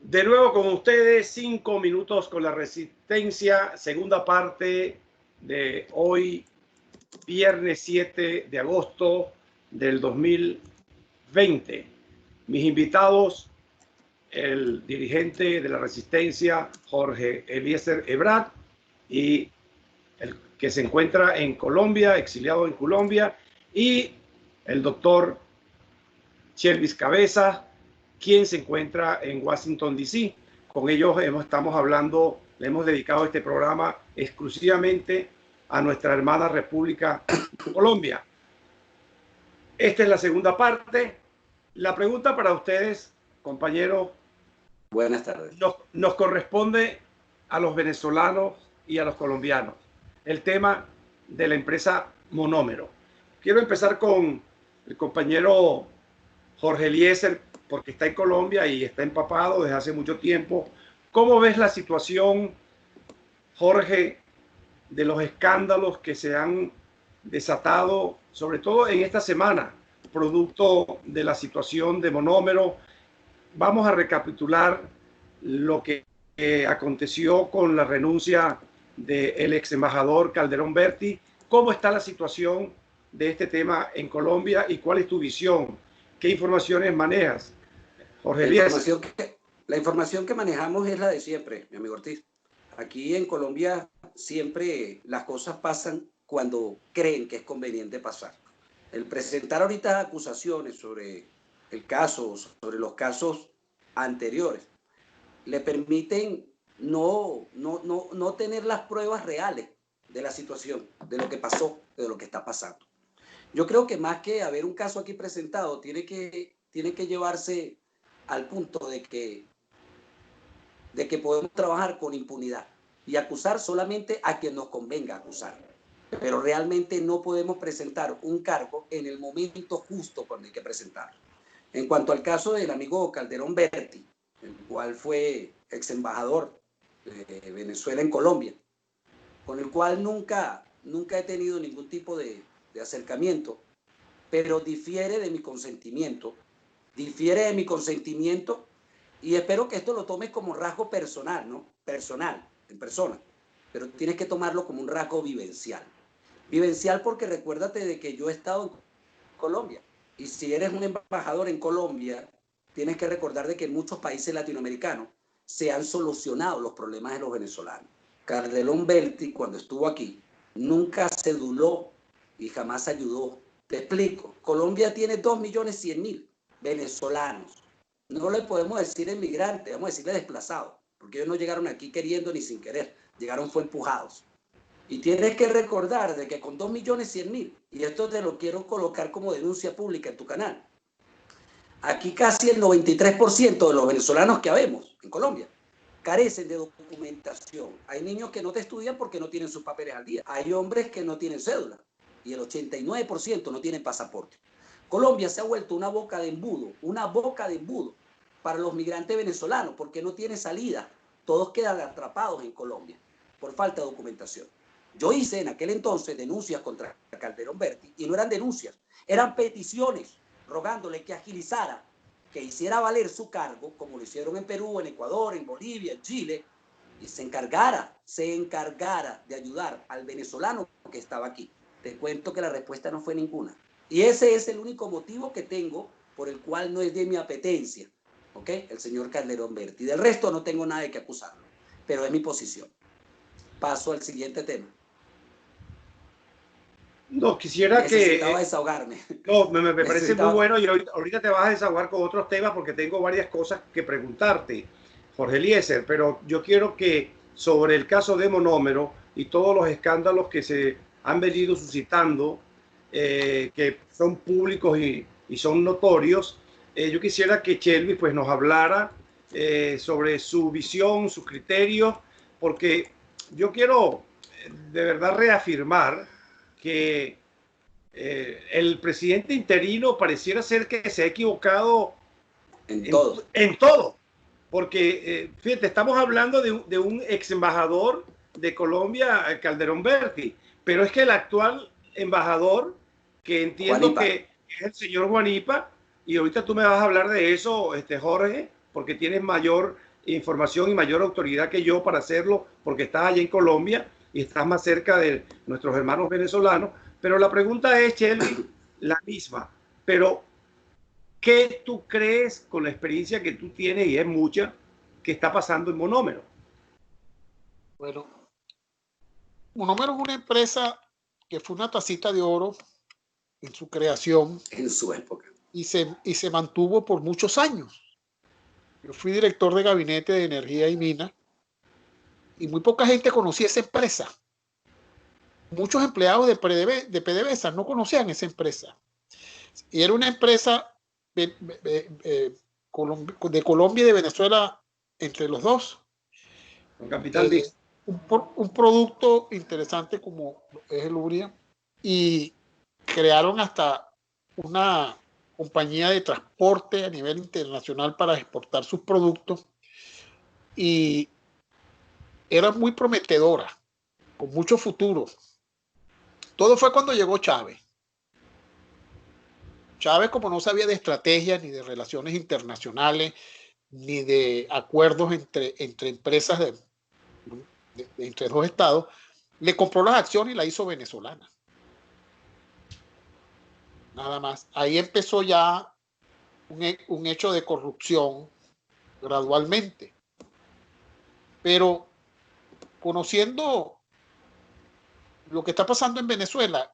De nuevo con ustedes, 5 minutos con la Resistencia, segunda parte de hoy, viernes 7 de agosto del 2020. Mis invitados, el dirigente de la Resistencia, Jorge Eliezer Ebrard, y el que se encuentra en Colombia, exiliado en Colombia, y el doctor Chelvis Cabeza, quien se encuentra en Washington, D.C. Con ellos estamos hablando, le hemos dedicado este programa exclusivamente a nuestra hermana República Colombia. Esta es la segunda parte. La pregunta para ustedes, compañeros. Buenas tardes. Nos corresponde a los venezolanos y a los colombianos. El tema de la empresa Monómero. Quiero empezar con el compañero Jorge Eliezer, porque está en Colombia y está empapado desde hace mucho tiempo. ¿Cómo ves la situación, Jorge, de los escándalos que se han desatado, sobre todo en esta semana, producto de la situación de Monómero? Vamos a recapitular lo que aconteció con la renuncia del ex embajador Calderón Berti. ¿Cómo está la situación de este tema en Colombia y cuál es tu visión? ¿Qué informaciones manejas, Jorge Eliezer? La información que manejamos es la de siempre, mi amigo Ortiz. Aquí en Colombia siempre las cosas pasan cuando creen que es conveniente pasar. El presentar ahorita acusaciones sobre el caso, sobre los casos anteriores, le permiten no tener las pruebas reales de la situación, de lo que pasó, de lo que está pasando. Yo creo que más que haber un caso aquí presentado, tiene que llevarse al punto de que podemos trabajar con impunidad y acusar solamente a quien nos convenga acusar. Pero realmente no podemos presentar un cargo en el momento justo cuando hay que presentarlo. En cuanto al caso del amigo Calderón Berti, el cual fue ex embajador de Venezuela en Colombia, con el cual nunca he tenido ningún tipo de acercamiento, pero difiere de mi consentimiento, y espero que esto lo tomes como rasgo personal, ¿no? Personal, en persona, pero tienes que tomarlo como un rasgo vivencial. Vivencial porque recuérdate de que yo he estado en Colombia, y si eres un embajador en Colombia, tienes que recordar de que en muchos países latinoamericanos se han solucionado los problemas de los venezolanos. Calderón Berti, cuando estuvo aquí, nunca se duló y jamás ayudó. Te explico, Colombia tiene 2.100.000 venezolanos. No le podemos decir emigrantes, vamos a decirle desplazados, porque ellos no llegaron aquí queriendo ni sin querer, llegaron fue empujados. Y tienes que recordar de que con 2.100.000, y esto te lo quiero colocar como denuncia pública en tu canal, aquí casi el 93% de los venezolanos que habemos en Colombia carecen de documentación. Hay niños que no te estudian porque no tienen sus papeles al día. Hay hombres que no tienen cédula y el 89% no tienen pasaporte. Colombia se ha vuelto una boca de embudo para los migrantes venezolanos porque no tiene salida. Todos quedan atrapados en Colombia por falta de documentación. Yo hice en aquel entonces denuncias contra Calderón Berti y no eran denuncias, eran peticiones rogándole que agilizara, que hiciera valer su cargo, como lo hicieron en Perú, en Ecuador, en Bolivia, en Chile, y se encargara de ayudar al venezolano que estaba aquí. Te cuento que la respuesta no fue ninguna. Y ese es el único motivo que tengo por el cual no es de mi apetencia, ¿ok? El señor Calderón Berti. Del resto no tengo nada de que acusarlo, pero es mi posición. Paso al siguiente tema. No, quisiera Necesitaba desahogarme. No, me parece muy bueno y ahorita te vas a desahogar con otros temas porque tengo varias cosas que preguntarte, Jorge Eliezer, pero yo quiero que sobre el caso de Monómero y todos los escándalos que se han venido suscitando, que son públicos y son notorios, yo quisiera que Chelvis pues, nos hablara sobre su visión, sus criterios, porque yo quiero de verdad reafirmar que el presidente interino pareciera ser que se ha equivocado en todo. Porque, fíjate, estamos hablando de un ex embajador de Colombia, Calderón Berti, pero es que el actual embajador, que entiendo que es el señor Guanipa, y ahorita tú me vas a hablar de eso, Jorge, porque tienes mayor información y mayor autoridad que yo para hacerlo, porque estás allá en Colombia y estás más cerca de nuestros hermanos venezolanos. Pero la pregunta es, Shelby, la misma. Pero, ¿qué tú crees con la experiencia que tú tienes, y es mucha, que está pasando en Monómero? Bueno, Monómero es una empresa que fue una tacita de oro en su creación. En su época. Y se mantuvo por muchos años. Yo fui director de gabinete de energía y minas y muy poca gente conocía esa empresa. Muchos empleados de PDVSA no conocían esa empresa. Y era una empresa de Colombia y de Venezuela entre los dos. Capital un producto interesante como es el urea, y crearon hasta una compañía de transporte a nivel internacional para exportar sus productos, y era muy prometedora, con mucho futuro. Todo fue cuando llegó Chávez. Chávez, como no sabía de estrategias, ni de relaciones internacionales, ni de acuerdos entre empresas entre dos estados, le compró las acciones y la hizo venezolana. Nada más. Ahí empezó ya un hecho de corrupción gradualmente. Pero conociendo lo que está pasando en Venezuela,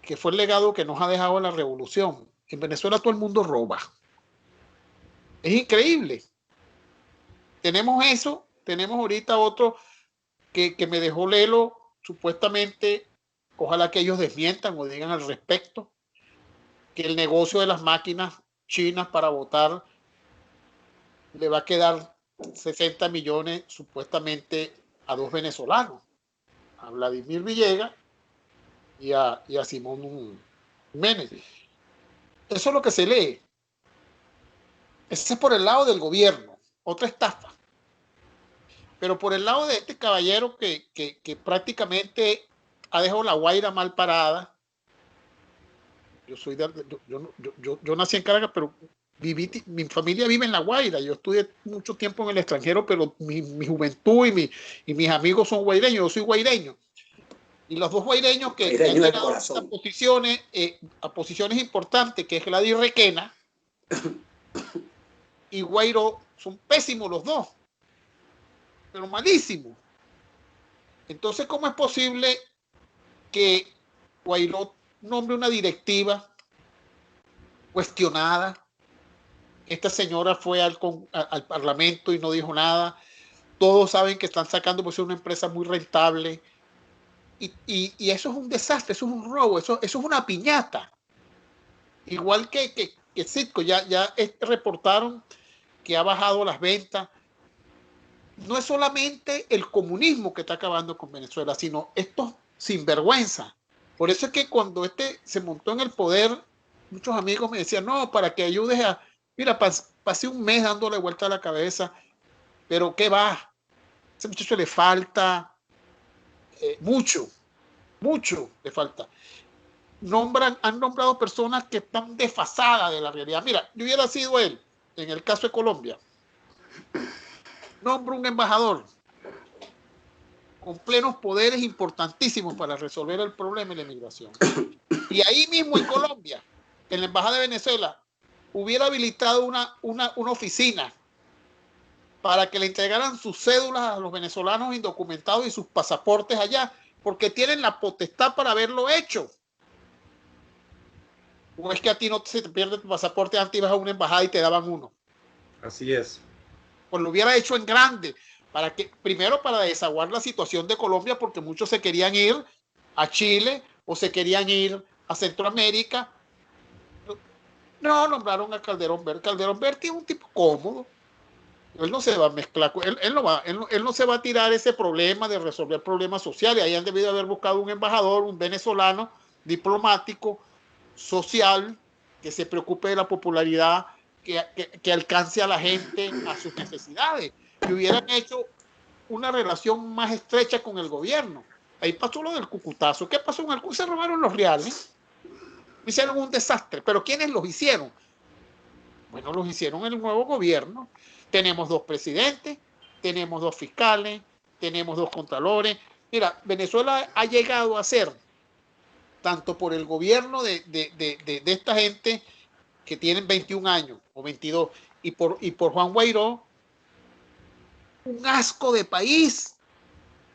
que fue el legado que nos ha dejado la revolución, en Venezuela todo el mundo roba. Es increíble. Tenemos eso, tenemos ahorita otro que me dejó Lelo, supuestamente, ojalá que ellos desmientan o digan al respecto, que el negocio de las máquinas chinas para votar le va a quedar 60 millones supuestamente a dos venezolanos, a Vladimir Villegas y a Simón Jiménez. Eso es lo que se lee. Ese es por el lado del gobierno, otra estafa. Pero por el lado de este caballero que prácticamente ha dejado la Guaira mal parada. Yo nací en Caracas, pero mi familia vive en La Guaira. Yo estudié mucho tiempo en el extranjero, pero mi juventud y mis amigos son guaireños. Yo soy guaireño. Y los dos guaireños que han llegado a posiciones importantes, que es Gladys Requena y Guairo, son pésimos los dos, pero malísimos. Entonces, ¿cómo es posible que Guairo nombre una directiva cuestionada? Esta señora fue al Parlamento y no dijo nada. Todos saben que están sacando por ser una empresa muy rentable. Y eso es un desastre, eso es un robo, eso es una piñata. Igual que Citgo, ya reportaron que ha bajado las ventas. No es solamente el comunismo que está acabando con Venezuela, sino estos sinvergüenza. Por eso es que cuando se montó en el poder, muchos amigos me decían, no, para que ayudes a... Mira, pasé un mes dándole vuelta a la cabeza, pero ¿qué va? A ese muchacho le falta mucho le falta. Han nombrado personas que están desfasadas de la realidad. Mira, yo hubiera sido él, en el caso de Colombia, nombro un embajador con plenos poderes importantísimos para resolver el problema de la inmigración. Y ahí mismo en Colombia, en la Embajada de Venezuela, hubiera habilitado una oficina para que le entregaran sus cédulas a los venezolanos indocumentados y sus pasaportes allá, porque tienen la potestad para haberlo hecho. ¿O es que a ti no se te pierde tu pasaporte antes ibas a una embajada y te daban uno? Así es. Pues lo hubiera hecho en grande, primero para desaguar la situación de Colombia, porque muchos se querían ir a Chile o se querían ir a Centroamérica. No, nombraron a Calderón Berti. Calderón Berti es un tipo cómodo. Él no se va a mezclar, él no se va a tirar ese problema de resolver problemas sociales. Ahí han debido haber buscado un embajador, un venezolano, diplomático, social, que se preocupe de la popularidad, que alcance a la gente a sus necesidades. Y hubieran hecho una relación más estrecha con el gobierno. Ahí pasó lo del Cucutazo. ¿Qué pasó en el Cucutazo? Se robaron los reales. Hicieron un desastre. ¿Pero quiénes los hicieron? Bueno, los hicieron el nuevo gobierno. Tenemos dos presidentes, tenemos 2 fiscales, tenemos 2 contralores. Mira, Venezuela ha llegado a ser, tanto por el gobierno de esta gente que tienen 21 años o 22, y por Juan Guaidó, un asco de país.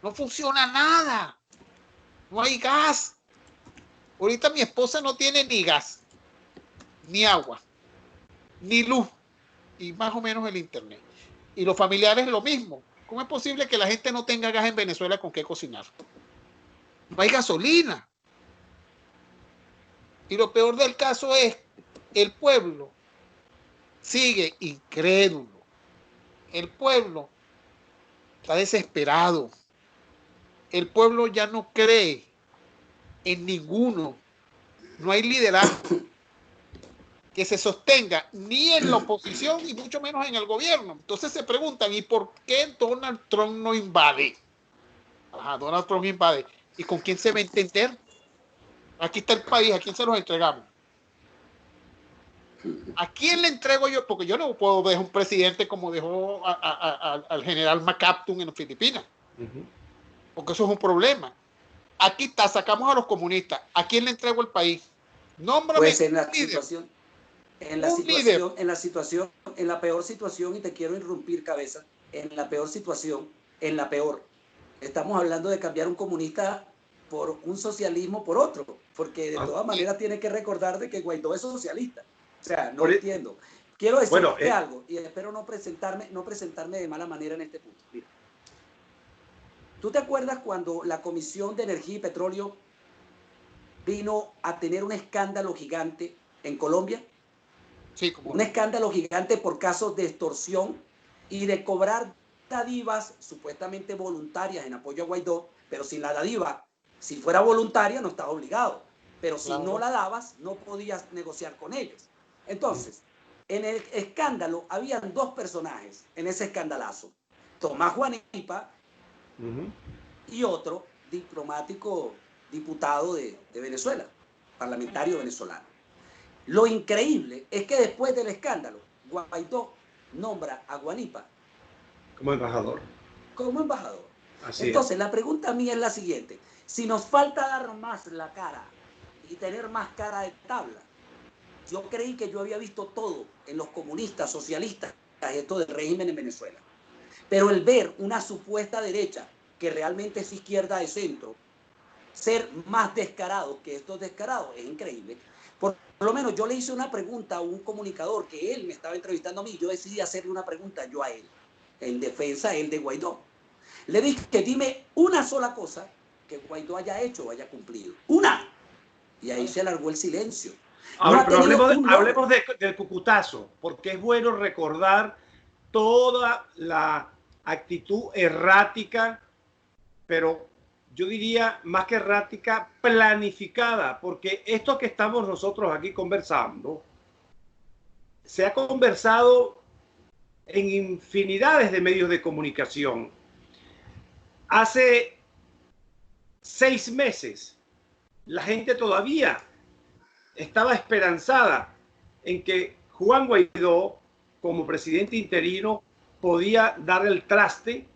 No funciona nada. No hay gas. Ahorita mi esposa no tiene ni gas, ni agua, ni luz, y más o menos el internet. Y los familiares lo mismo. ¿Cómo es posible que la gente no tenga gas en Venezuela con qué cocinar? No hay gasolina. Y lo peor del caso es, el pueblo sigue incrédulo. El pueblo está desesperado. El pueblo ya no cree en ninguno. No hay liderazgo que se sostenga ni en la oposición y mucho menos en el gobierno. Entonces se preguntan, ¿y por qué Donald Trump no invade? Ajá, Donald Trump invade. ¿Y con quién se va a entender? Aquí está el país, ¿a quién se los entregamos? ¿A quién le entrego yo? Porque yo no puedo dejar un presidente como dejó al general MacArthur en Filipinas. Porque eso es un problema. Aquí está, sacamos a los comunistas. ¿A quién le entrego el país? Nómbrame pues en la un líder. situación, en la peor situación, y te quiero interrumpir, Cabeza, en la peor situación, estamos hablando de cambiar un comunista por un socialismo por otro, porque de todas maneras tiene que recordar de que Guaidó es socialista. O sea, no entiendo. Quiero decirte algo, y espero no presentarme de mala manera en este punto. Mira, ¿tú te acuerdas cuando la Comisión de Energía y Petróleo vino a tener un escándalo gigante en Colombia? Sí, como un escándalo gigante por casos de extorsión y de cobrar dádivas supuestamente voluntarias en apoyo a Guaidó, pero sin la dádiva, si fuera voluntaria, no estaba obligado. Pero si no la dabas, no podías negociar con ellos. Entonces, en el escándalo habían 2 personajes en ese escandalazo. Tomás Guanipa y otro diplomático, diputado de Venezuela, parlamentario venezolano. Lo increíble es que después del escándalo, Guaidó nombra a Guanipa como embajador. Entonces, la pregunta mía es la siguiente. Si nos falta dar más la cara y tener más cara de tabla, yo creí que yo había visto todo en los comunistas, socialistas, esto del régimen en Venezuela. Pero el ver una supuesta derecha, que realmente es izquierda de centro, ser más descarado que estos descarados, es increíble. Por lo menos yo le hice una pregunta a un comunicador que él me estaba entrevistando a mí. Yo decidí hacerle una pregunta yo a él, en defensa él de Guaidó. Le dije que dime una sola cosa que Guaidó haya hecho o haya cumplido. ¡Una! Y ahí se alargó el silencio. Ahora, pero hablemos del Cucutazo, porque es bueno recordar toda la actitud errática, pero yo diría más que errática, planificada, porque esto que estamos nosotros aquí conversando, se ha conversado en infinidades de medios de comunicación. Hace 6 meses, la gente todavía estaba esperanzada en que Juan Guaidó, como presidente interino, podía dar el traste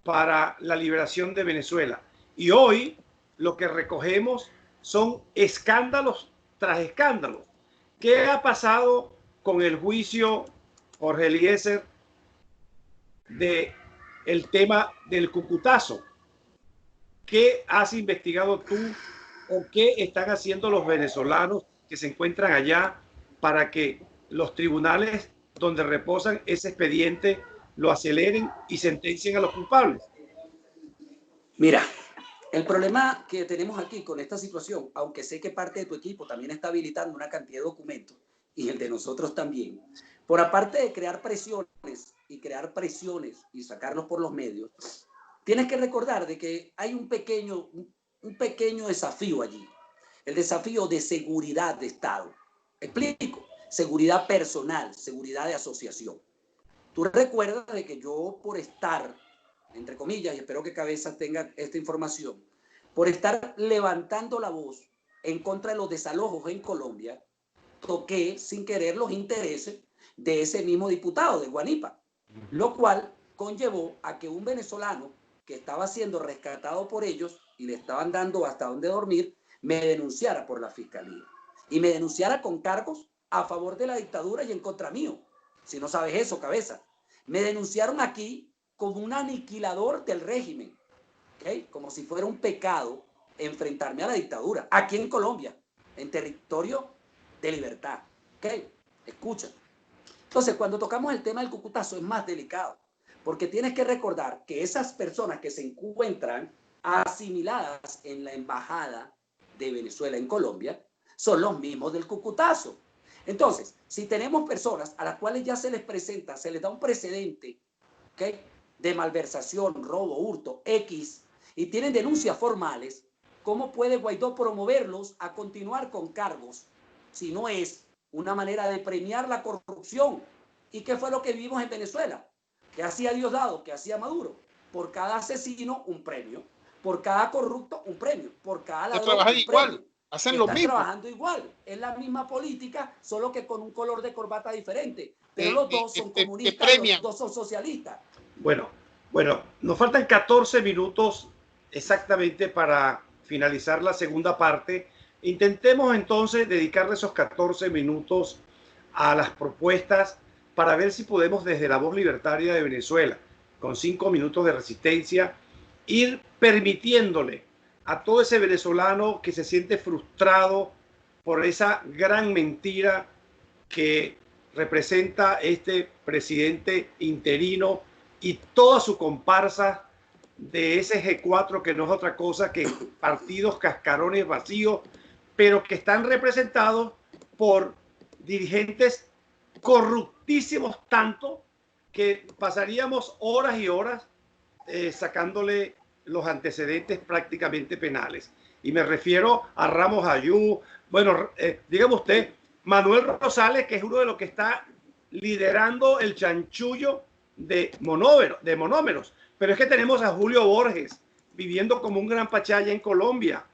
para la liberación de Venezuela. Y hoy lo que recogemos son escándalos tras escándalos. ¿Qué ha pasado con el juicio, Jorge Eliezer, del tema del Cucutazo? ¿Qué has investigado tú o qué están haciendo los venezolanos que se encuentran allá para que los tribunales donde reposan ese expediente lo aceleren y sentencien a los culpables? Mira, el problema que tenemos aquí con esta situación, aunque sé que parte de tu equipo también está habilitando una cantidad de documentos, y el de nosotros también, por aparte de crear presiones y sacarlos por los medios, tienes que recordar de que hay un pequeño desafío allí, el desafío de seguridad de Estado. Explico, seguridad personal, seguridad de asociación. Tú recuerdas de que yo, por estar, entre comillas, y espero que Cabeza tenga esta información, por estar levantando la voz en contra de los desalojos en Colombia, toqué sin querer los intereses de ese mismo diputado de Guanipa, lo cual conllevó a que un venezolano que estaba siendo rescatado por ellos y le estaban dando hasta dónde dormir, me denunciara por la fiscalía y me denunciara con cargos a favor de la dictadura y en contra mío. Si no sabes eso, cabeza. Me denunciaron aquí como un aniquilador del régimen, ¿okay? Como si fuera un pecado enfrentarme a la dictadura, aquí en Colombia, en territorio de libertad. ¿Okay? Escucha. Entonces, cuando tocamos el tema del cucutazo es más delicado, porque tienes que recordar que esas personas que se encuentran asimiladas en la embajada de Venezuela en Colombia son los mismos del cucutazo. Entonces, si tenemos personas a las cuales ya se les presenta, se les da un precedente, ¿okay?, de malversación, robo, hurto, X, y tienen denuncias formales, ¿cómo puede Guaidó promoverlos a continuar con cargos si no es una manera de premiar la corrupción? ¿Y qué fue lo que vivimos en Venezuela? ¿Qué hacía Diosdado? ¿Qué hacía Maduro? Por cada asesino, un premio. Por cada corrupto, un premio. Por cada ladrón, un igual. premio. Hacen lo mismo. Trabajando igual. Es la misma política, solo que con un color de corbata diferente. Pero los dos son comunistas, los dos son socialistas. Bueno, nos faltan 14 minutos exactamente para finalizar la segunda parte. Intentemos entonces dedicarle esos 14 minutos a las propuestas para ver si podemos desde la Voz Libertaria de Venezuela, con 5 minutos de resistencia, ir permitiéndole a todo ese venezolano que se siente frustrado por esa gran mentira que representa este presidente interino y toda su comparsa de ese G4, que no es otra cosa que partidos cascarones vacíos, pero que están representados por dirigentes corruptísimos tanto que pasaríamos horas y horas sacándole los antecedentes prácticamente penales. Y me refiero a Ramos Ayú, bueno, dígame usted, Manuel Rosales, que es uno de los que está liderando el chanchullo de monómeros. Pero es que tenemos a Julio Borges viviendo como un gran pachaya en Colombia,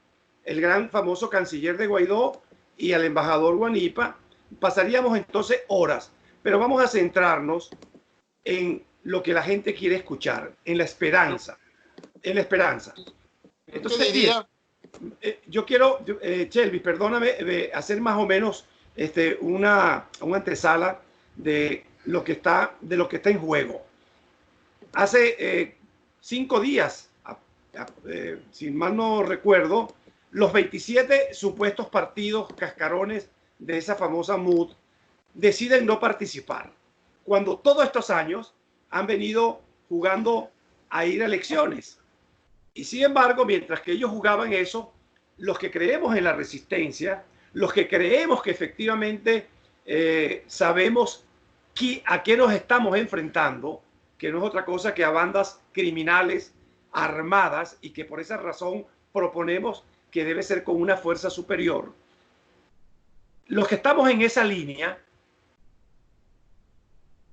el gran famoso canciller de Guaidó y al embajador Guanipa. Pasaríamos entonces horas, pero vamos a centrarnos en lo que la gente quiere escuchar, en la esperanza. En la esperanza. Entonces, yo quiero, Shelby, perdóname, hacer más o menos una antesala de lo que está en juego. Hace 5 días, si mal no recuerdo, los 27 supuestos partidos cascarones de esa famosa MUD deciden no participar, cuando todos estos años han venido jugando a ir a elecciones. Y sin embargo, mientras que ellos jugaban eso, los que creemos en la resistencia, los que creemos que efectivamente sabemos a qué nos estamos enfrentando, que no es otra cosa que a bandas criminales armadas, y que por esa razón proponemos que debe ser con una fuerza superior. Los que estamos en esa línea,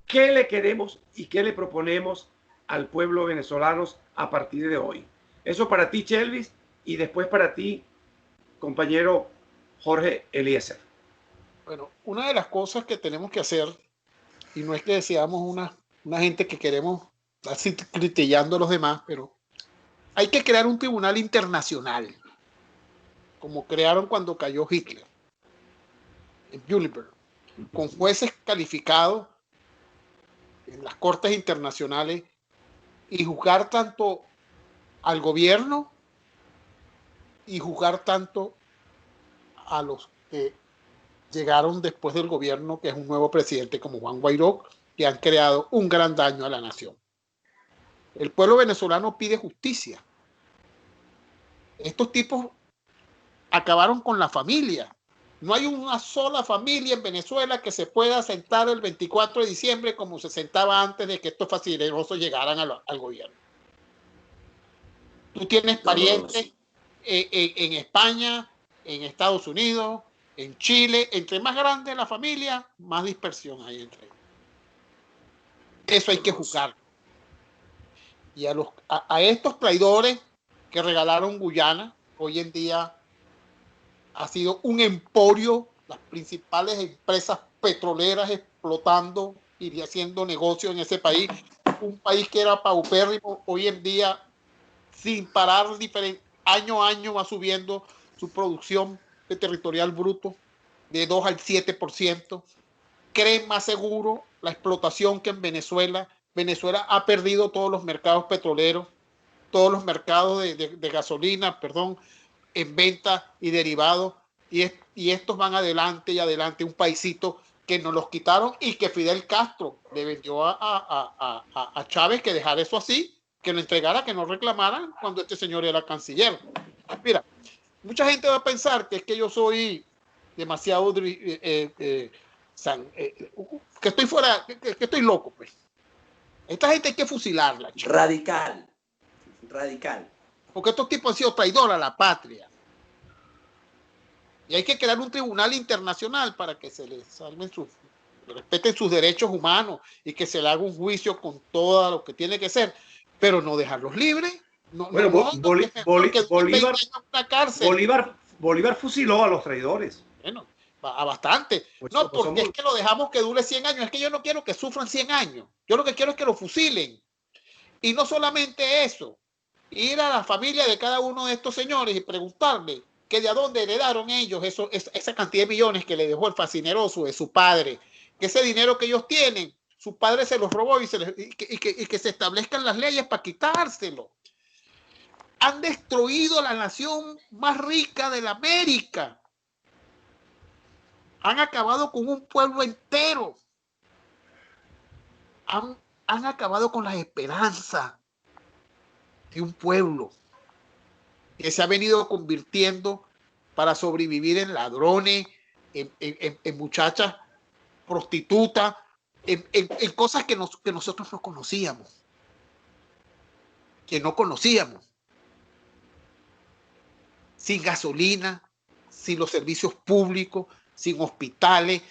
¿qué le queremos y qué le proponemos al pueblo venezolano a partir de hoy? Eso para ti, Chelvis, y después para ti, compañero Jorge Eliezer. Bueno, una de las cosas que tenemos que hacer, y no es que seamos una gente que queremos así criticando a los demás, pero hay que crear un tribunal internacional, como crearon cuando cayó Hitler en Nuremberg, con jueces calificados en las cortes internacionales, y juzgar tanto al gobierno y juzgar tanto a los que llegaron después del gobierno, que es un nuevo presidente como Juan Guaidó, que han creado un gran daño a la nación. El pueblo venezolano pide justicia. Estos tipos acabaron con la familia. No hay una sola familia en Venezuela que se pueda sentar el 24 de diciembre como se sentaba antes de que estos facinerosos llegaran al gobierno. Tú tienes parientes en España, en Estados Unidos, en Chile. Entre más grande la familia, más dispersión hay entre ellos. Eso hay que juzgar. Y a estos traidores que regalaron Guyana, hoy en día ha sido un emporio, las principales empresas petroleras explotando y haciendo negocio en ese país, un país que era paupérrimo, hoy en día, sin parar, año a año va subiendo su producción de territorial bruto de 2 al 7%. Creen más seguro la explotación que en Venezuela. Venezuela ha perdido todos los mercados petroleros, todos los mercados de gasolina, perdón, en venta y derivados, y estos van adelante y adelante. Un paisito que nos los quitaron y que Fidel Castro le vendió a Chávez que dejara eso así, que lo entregara, que no reclamaran cuando este señor era canciller. Mira, mucha gente va a pensar que es que yo soy demasiado que estoy fuera, que estoy loco, pues. Esta gente hay que fusilarla, chico. Radical. Porque estos tipos han sido traidores a la patria. Y hay que crear un tribunal internacional para que se les salven respeten sus derechos humanos y que se le haga un juicio con todo lo que tiene que ser, pero no dejarlos libres. Bolívar fusiló a los traidores. Bueno, a bastante. Pues, no, porque es que lo dejamos que dure 100 años. Es que yo no quiero que sufran 100 años. Yo lo que quiero es que lo fusilen. Y no solamente eso, ir a la familia de cada uno de estos señores y preguntarle que de dónde heredaron ellos esa cantidad de millones que le dejó el fascineroso de su padre, que ese dinero que ellos tienen, su padre se los robó y que se establezcan las leyes para quitárselo. Han destruido la nación más rica de la América. Han acabado con un pueblo entero. Han acabado con las esperanzas de un pueblo que se ha venido convirtiendo para sobrevivir en ladrones, en muchachas prostitutas, en cosas que nosotros no conocíamos. Sin gasolina, sin los servicios públicos, sin hospitales.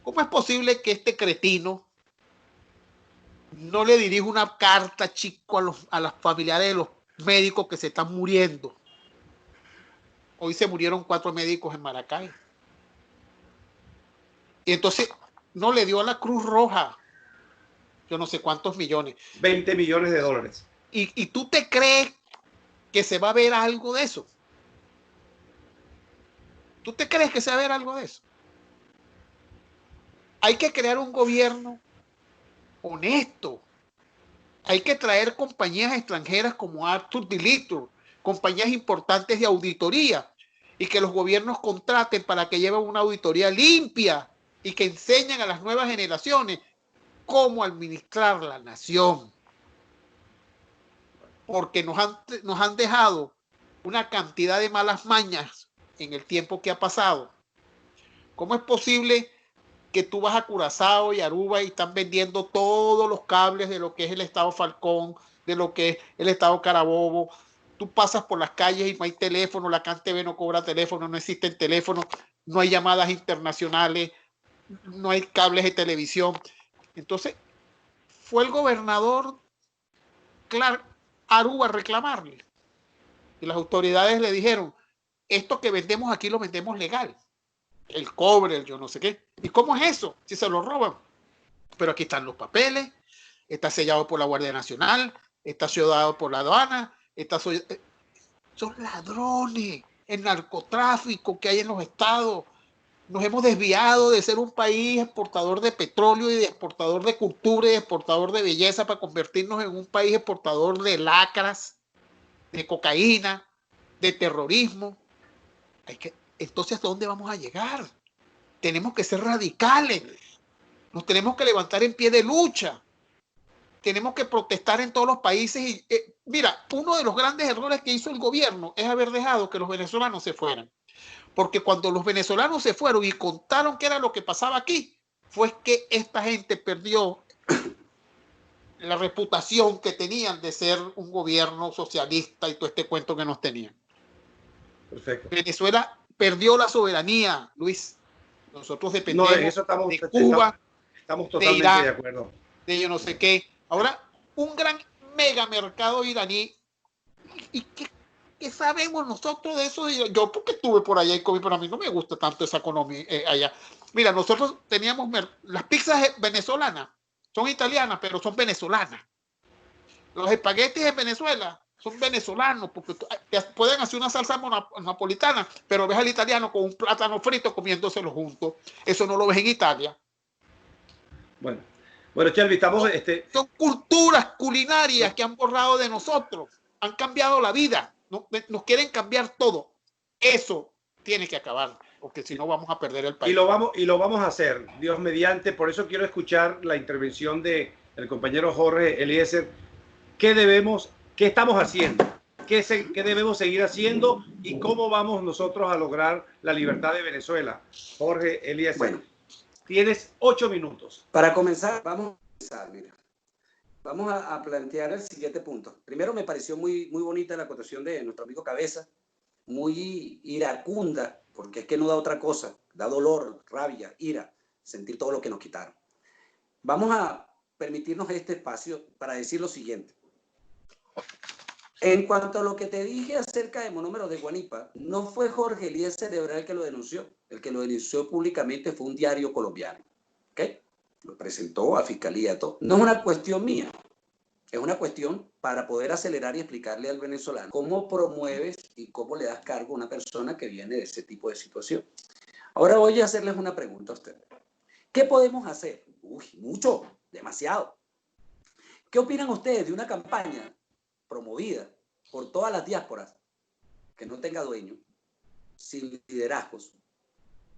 ¿Cómo es posible que este cretino no le dirija una carta, chico, a los familiares de los médicos que se están muriendo? Hoy se murieron 4 médicos en Maracay. Y entonces no le dio a la Cruz Roja yo no sé cuántos millones. 20 millones de dólares. ¿Y tú te crees que se va a ver algo de eso? ¿Tú te crees que se va a ver algo de eso? Hay que crear un gobierno honesto. Hay que traer compañías extranjeras como Arthur D. Little, compañías importantes de auditoría, y que los gobiernos contraten para que lleven una auditoría limpia y que enseñen a las nuevas generaciones cómo administrar la nación. Porque nos han dejado una cantidad de malas mañas en el tiempo que ha pasado. ¿Cómo es posible que tú vas a Curazao y Aruba y están vendiendo todos los cables de lo que es el estado Falcón, de lo que es el estado Carabobo? Tú pasas por las calles y no hay teléfono, la CanTV no cobra teléfono, no existen teléfonos, no hay llamadas internacionales, no hay cables de televisión. Entonces, fue el gobernador Aruba a reclamarle. Y las autoridades le dijeron, esto que vendemos aquí lo vendemos legal. El cobre, el yo no sé qué. ¿Y cómo es eso? Si se lo roban. Pero aquí están los papeles, está sellado por la Guardia Nacional, está sellado por la aduana, son ladrones, el narcotráfico que hay en los estados. Nos hemos desviado de ser un país exportador de petróleo y de exportador de cultura y de exportador de belleza para convertirnos en un país exportador de lacras, de cocaína, de terrorismo. Entonces, ¿a dónde vamos a llegar? Tenemos que ser radicales. Nos tenemos que levantar en pie de lucha. Tenemos que protestar en todos los países. Mira, uno de los grandes errores que hizo el gobierno es haber dejado que los venezolanos se fueran. Porque cuando los venezolanos se fueron y contaron qué era lo que pasaba aquí, fue que esta gente perdió la reputación que tenían de ser un gobierno socialista y todo este cuento que nos tenían. Perfecto. Venezuela perdió la soberanía, Luis. Nosotros dependemos de Cuba, estamos totalmente de Irán, de acuerdo. De yo no sé qué. Ahora, un gran mega mercado iraní. ¿Y qué sabemos nosotros de eso? Yo porque estuve por allá y comí, pero a mí no me gusta tanto esa economía allá. Mira, nosotros teníamos las pizzas venezolanas son italianas, pero son venezolanas. Los espaguetis en Venezuela son venezolanos, porque pueden hacer una salsa napolitana, pero ves al italiano con un plátano frito comiéndoselo juntos. Eso no lo ves en Italia. Bueno, Shelby, estamos... Son culturas culinarias que han borrado de nosotros, han cambiado la vida, nos quieren cambiar todo. Eso tiene que acabar, porque si no vamos a perder el país. Y lo vamos a hacer, Dios mediante. Por eso quiero escuchar la intervención del compañero Jorge Eliezer. ¿Qué estamos haciendo? ¿Qué debemos seguir haciendo? ¿Y cómo vamos nosotros a lograr la libertad de Venezuela? Jorge Eliezer, bueno, tienes 8 minutos. Para comenzar, vamos a plantear el siguiente punto. Primero, me pareció muy bonita la acotación de nuestro amigo Cabeza, muy iracunda, porque es que no da otra cosa, da dolor, rabia, ira, sentir todo lo que nos quitaron. Vamos a permitirnos este espacio para decir lo siguiente. En cuanto a lo que te dije acerca de monómeros de Guanipa, no fue Jorge Eliezer de verdad el que lo denunció. El que lo denunció públicamente fue un diario colombiano. ¿Ok? Lo presentó a fiscalía, todo. No es una cuestión mía. Es una cuestión para poder acelerar y explicarle al venezolano cómo promueves y cómo le das cargo a una persona que viene de ese tipo de situación. Ahora voy a hacerles una pregunta a ustedes. ¿Qué podemos hacer? Uy, mucho, demasiado. ¿Qué opinan ustedes de una campaña promovida por todas las diásporas que no tenga dueño, sin liderazgos,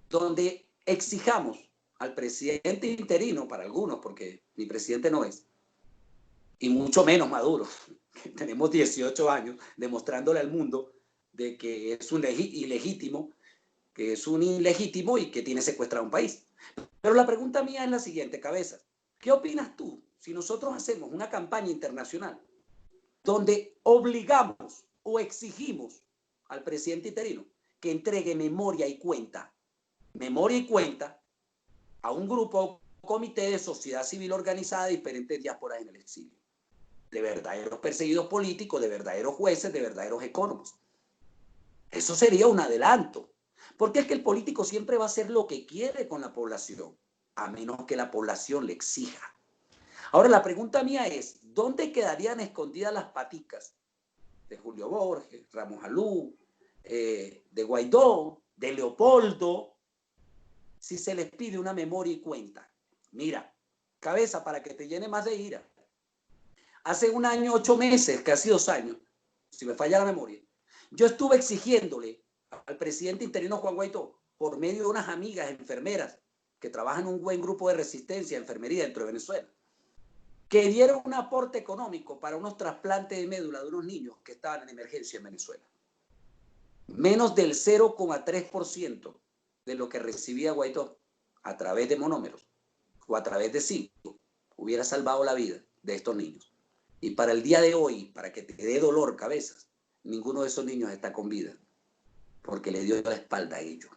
donde exijamos al presidente interino, para algunos, porque mi presidente no es, y mucho menos Maduro, que tenemos 18 años demostrándole al mundo de que es un ilegítimo, que es un ilegítimo y que tiene secuestrado un país? Pero la pregunta mía es la siguiente, Cabeza. ¿Qué opinas tú si nosotros hacemos una campaña internacional donde obligamos o exigimos al presidente interino que entregue memoria y cuenta a un grupo o comité de sociedad civil organizada de diferentes diásporas en el exilio? De verdaderos perseguidos políticos, de verdaderos jueces, de verdaderos ecónomos. Eso sería un adelanto. Porque es que el político siempre va a hacer lo que quiere con la población, a menos que la población le exija. Ahora, la pregunta mía es, ¿dónde quedarían escondidas las paticas de Julio Borges, Ramos Alú, de Guaidó, de Leopoldo, si se les pide una memoria y cuenta? Mira, Cabeza, para que te llene más de ira. Hace 1 año, 8 meses, casi 2 años, si me falla la memoria, yo estuve exigiéndole al presidente interino Juan Guaidó, por medio de unas amigas enfermeras que trabajan en un buen grupo de resistencia, enfermería dentro de Venezuela, que dieron un aporte económico para unos trasplantes de médula de unos niños que estaban en emergencia en Venezuela. Menos del 0,3% de lo que recibía Guaidó a través de monómeros o a través de cinco hubiera salvado la vida de estos niños. Y para el día de hoy, para que te dé dolor, Cabezas, ninguno de esos niños está con vida, porque le dio la espalda a ellos.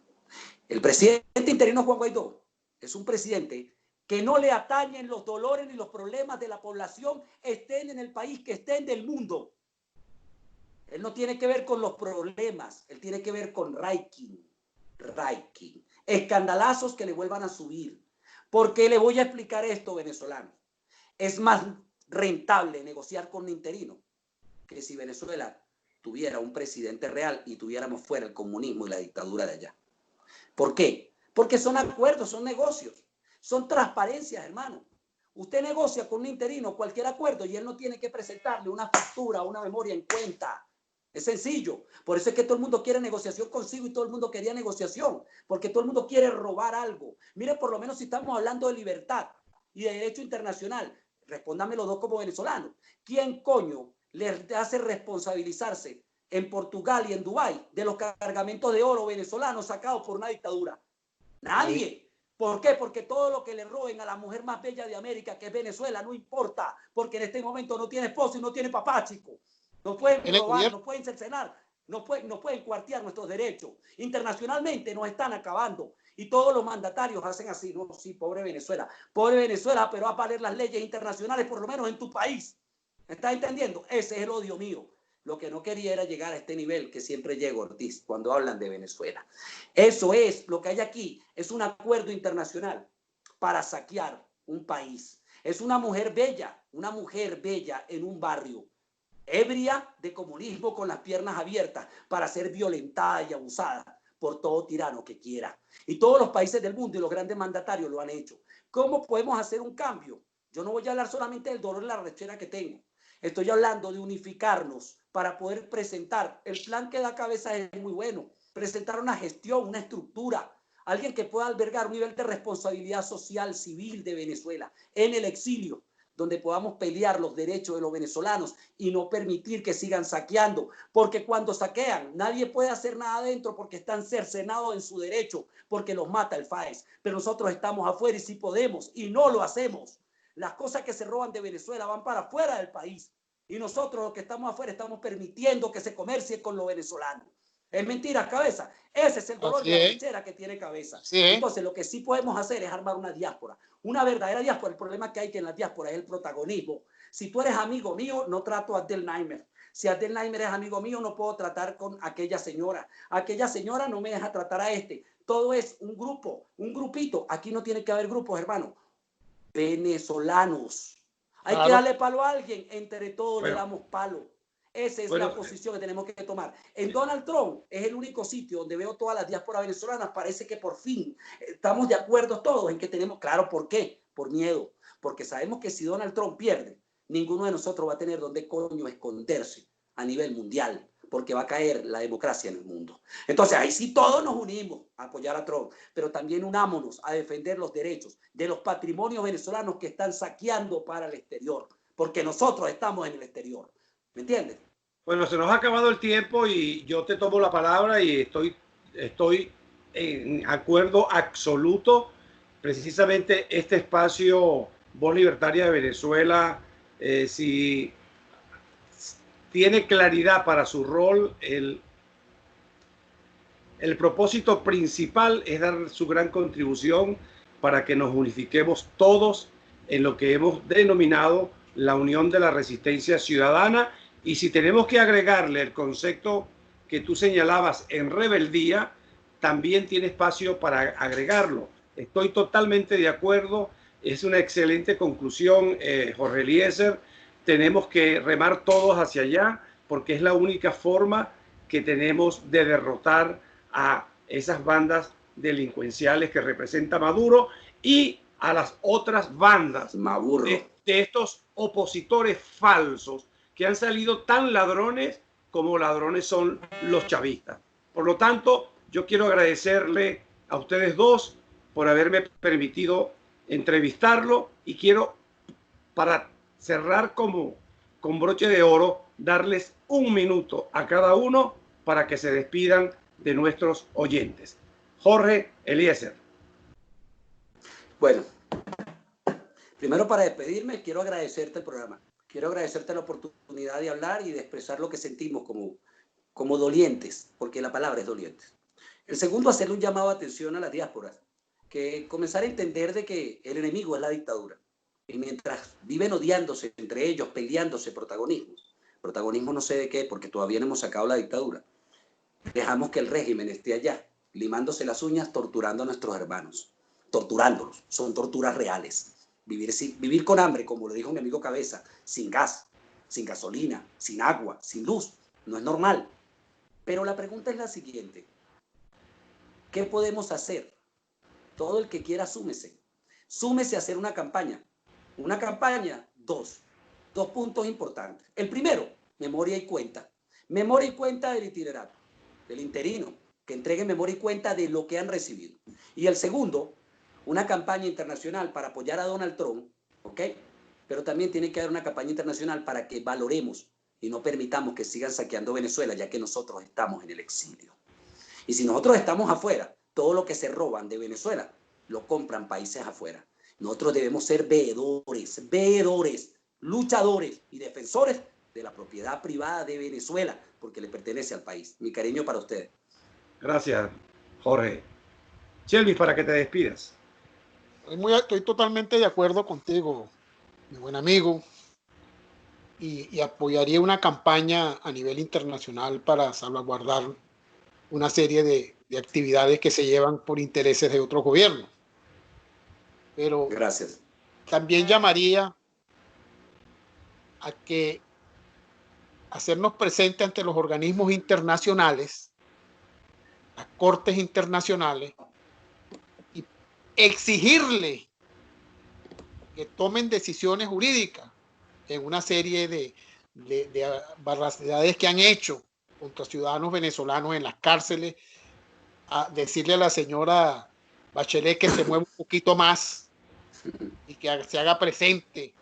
El presidente interino Juan Guaidó es un presidente que no le atañen los dolores ni los problemas de la población, estén en el país que estén del mundo. Él no tiene que ver con los problemas, él tiene que ver con ranking, escandalazos que le vuelvan a subir. ¿Por qué le voy a explicar esto, venezolanos? Es más rentable negociar con un interino que si Venezuela tuviera un presidente real y tuviéramos fuera el comunismo y la dictadura de allá. ¿Por qué? Porque son acuerdos, son negocios, son transparencias, hermano. Usted negocia con un interino cualquier acuerdo y él no tiene que presentarle una factura, una memoria en cuenta. Es sencillo. Por eso es que todo el mundo quiere negociación consigo y todo el mundo quería negociación, porque todo el mundo quiere robar algo. Mire, por lo menos si estamos hablando de libertad y de derecho internacional, respóndame los dos como venezolanos. ¿Quién coño le hace responsabilizarse en Portugal y en Dubái de los cargamentos de oro venezolanos sacados por una dictadura? Nadie. ¿Por qué? Porque todo lo que le roben a la mujer más bella de América, que es Venezuela, no importa, porque en este momento no tiene esposo y no tiene papá, chico. Nos pueden robar, nos pueden cercenar, nos pueden cuartear nuestros derechos. Internacionalmente nos están acabando. Y todos los mandatarios hacen así. No, sí, pobre Venezuela, pero va a valer las leyes internacionales, por lo menos en tu país. ¿Me estás entendiendo? Ese es el odio mío. Lo que no quería era llegar a este nivel que siempre llego, Ortiz, cuando hablan de Venezuela. Eso es, lo que hay aquí es un acuerdo internacional para saquear un país. Es una mujer bella en un barrio, ebria de comunismo con las piernas abiertas para ser violentada y abusada por todo tirano que quiera. Y todos los países del mundo y los grandes mandatarios lo han hecho. ¿Cómo podemos hacer un cambio? Yo no voy a hablar solamente del dolor y la rechera que tengo. Estoy hablando de unificarnos para poder presentar. El plan que da cabeza es muy bueno. Presentar una gestión, una estructura, alguien que pueda albergar un nivel de responsabilidad social, civil de Venezuela en el exilio, donde podamos pelear los derechos de los venezolanos y no permitir que sigan saqueando, porque cuando saquean nadie puede hacer nada adentro porque están cercenados en su derecho, porque los mata el FAES, pero nosotros estamos afuera y sí podemos y no lo hacemos. Las cosas que se roban de Venezuela van para afuera del país y nosotros los que estamos afuera estamos permitiendo que se comercie con los venezolanos. Es mentira, cabeza. Ese es el dolor y la rechera que tiene cabeza. Entonces, lo que sí podemos hacer es armar una diáspora, una verdadera diáspora. El problema que hay que en la diáspora es el protagonismo. Si tú eres amigo mío, no trato a Abdel Naimer. Si Abdel Naimer es amigo mío, no puedo tratar con aquella señora. Aquella señora no me deja tratar a este. Todo es un grupo, un grupito. Aquí no tiene que haber grupos, hermano. Venezolanos. Hay que darle palo a alguien. Entre todos le damos palo. Esa es la posición que tenemos que tomar. En Donald Trump es el único sitio donde veo todas las diásporas venezolanas. Parece que por fin estamos de acuerdo todos en que tenemos, claro, ¿por qué? Por miedo. Porque sabemos que si Donald Trump pierde, ninguno de nosotros va a tener dónde coño esconderse a nivel mundial, porque va a caer la democracia en el mundo. Entonces ahí sí todos nos unimos a apoyar a Trump, pero también unámonos a defender los derechos de los patrimonios venezolanos que están saqueando para el exterior, porque nosotros estamos en el exterior. ¿Me entiendes? Bueno, se nos ha acabado el tiempo y yo te tomo la palabra y estoy en acuerdo absoluto. Precisamente este espacio Voz Libertaria de Venezuela, si tiene claridad para su rol, el propósito principal es dar su gran contribución para que nos unifiquemos todos en lo que hemos denominado la unión de la resistencia ciudadana. Y si tenemos que agregarle el concepto que tú señalabas en rebeldía, también tiene espacio para agregarlo. Estoy totalmente de acuerdo. Es una excelente conclusión, Jorge Eliezer. Tenemos que remar todos hacia allá porque es la única forma que tenemos de derrotar a esas bandas delincuenciales que representa Maduro y a las otras bandas de estos opositores falsos que han salido tan ladrones como ladrones son los chavistas. Por lo tanto, yo quiero agradecerle a ustedes dos por haberme permitido entrevistarlo y quiero, para cerrar como con broche de oro, darles un minuto a cada uno para que se despidan de nuestros oyentes. Jorge Eliezer. Bueno, primero para despedirme, quiero agradecerte el programa. Quiero agradecerte la oportunidad de hablar y de expresar lo que sentimos como dolientes, porque la palabra es dolientes. El segundo, hacerle un llamado de atención a las diásporas, que comenzar a entender de que el enemigo es la dictadura. Y mientras viven odiándose entre ellos, peleándose protagonismo no sé de qué, porque todavía no hemos sacado la dictadura, dejamos que el régimen esté allá, limándose las uñas, torturando a nuestros hermanos, torturándolos. Son torturas reales. Vivir con hambre, como lo dijo mi amigo Cabeza, sin gas, sin gasolina, sin agua, sin luz, no es normal. Pero la pregunta es la siguiente: ¿qué podemos hacer? Todo el que quiera, súmese a hacer una campaña. Una campaña, dos puntos importantes. El primero, memoria y cuenta. Memoria y cuenta del itinerato, del interino, que entregue memoria y cuenta de lo que han recibido. Y el segundo, una campaña internacional para apoyar a Donald Trump, ¿ok? Pero también tiene que haber una campaña internacional para que valoremos y no permitamos que sigan saqueando Venezuela, ya que nosotros estamos en el exilio. Y si nosotros estamos afuera, todo lo que se roban de Venezuela lo compran países afuera. Nosotros debemos ser veedores, luchadores y defensores de la propiedad privada de Venezuela, porque le pertenece al país. Mi cariño para ustedes. Gracias, Jorge. Chelvis, para que te despidas. Estoy totalmente de acuerdo contigo, mi buen amigo, y apoyaría una campaña a nivel internacional para salvaguardar una serie de actividades que se llevan por intereses de otros gobiernos. Pero gracias. también llamaría a que hacernos presentes ante los organismos internacionales, las cortes internacionales, y exigirle que tomen decisiones jurídicas en una serie de barbaridades que han hecho contra ciudadanos venezolanos en las cárceles, a decirle a la señora Bachelet que se mueva un poquito más y que se haga presente,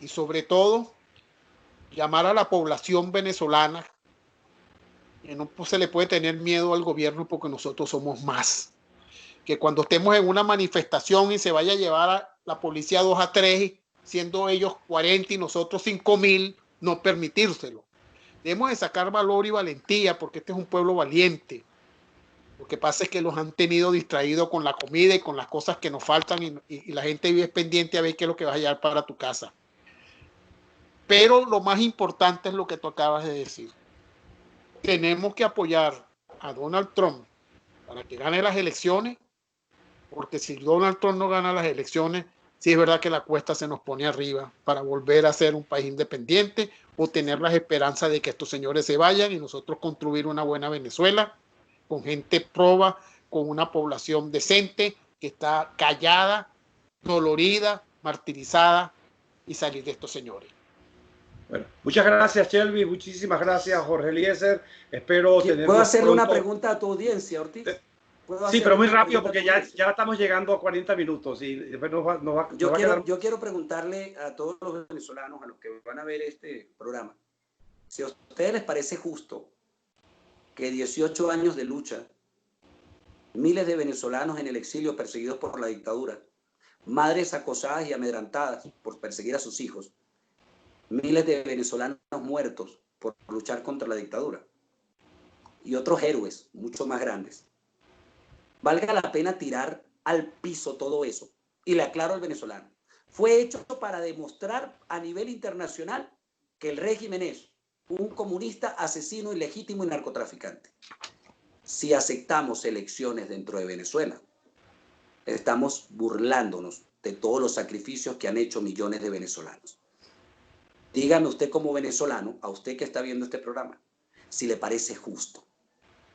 y sobre todo llamar a la población venezolana que no se le puede tener miedo al gobierno porque nosotros somos más, que cuando estemos en una manifestación y se vaya a llevar a la policía 2 a 3, siendo ellos 40 y nosotros 5.000, no permitírselo. Debemos de sacar valor y valentía porque este es un pueblo valiente. Lo que pasa es que los han tenido distraídos con la comida y con las cosas que nos faltan, y la gente vive pendiente a ver qué es lo que vas a llevar para tu casa. Pero lo más importante es lo que tú acabas de decir. Tenemos que apoyar a Donald Trump para que gane las elecciones, porque si Donald Trump no gana las elecciones, sí es verdad que la cuesta se nos pone arriba para volver a ser un país independiente o tener las esperanzas de que estos señores se vayan y nosotros construir una buena Venezuela con gente proba, con una población decente que está callada, dolorida, martirizada, y salir de estos señores. Bueno, muchas gracias, Shelby. Muchísimas gracias, Jorge Eliezer. Espero tener. ¿Puedo hacerle una pregunta a tu audiencia, Ortiz? Sí, pero muy rápido porque ya estamos llegando a 40 minutos y después nos va a quedar. Yo quiero preguntarle a todos los venezolanos, a los que van a ver este programa, si a ustedes les parece justo que 18 años de lucha, miles de venezolanos en el exilio perseguidos por la dictadura, madres acosadas y amedrentadas por perseguir a sus hijos, miles de venezolanos muertos por luchar contra la dictadura y otros héroes mucho más grandes, valga la pena tirar al piso todo eso. Y le aclaro al venezolano, fue hecho para demostrar a nivel internacional que el régimen es un comunista, asesino, ilegítimo y narcotraficante. Si aceptamos elecciones dentro de Venezuela, estamos burlándonos de todos los sacrificios que han hecho millones de venezolanos. Dígame usted como venezolano, a usted que está viendo este programa, si le parece justo.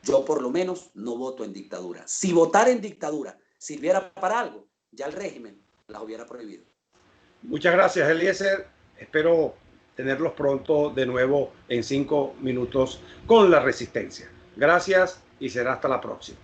Yo por lo menos no voto en dictadura. Si votar en dictadura sirviera para algo, ya el régimen las hubiera prohibido. Muchas gracias, Eliezer. Espero tenerlos pronto de nuevo en 5 minutos con la Resistencia. Gracias y será hasta la próxima.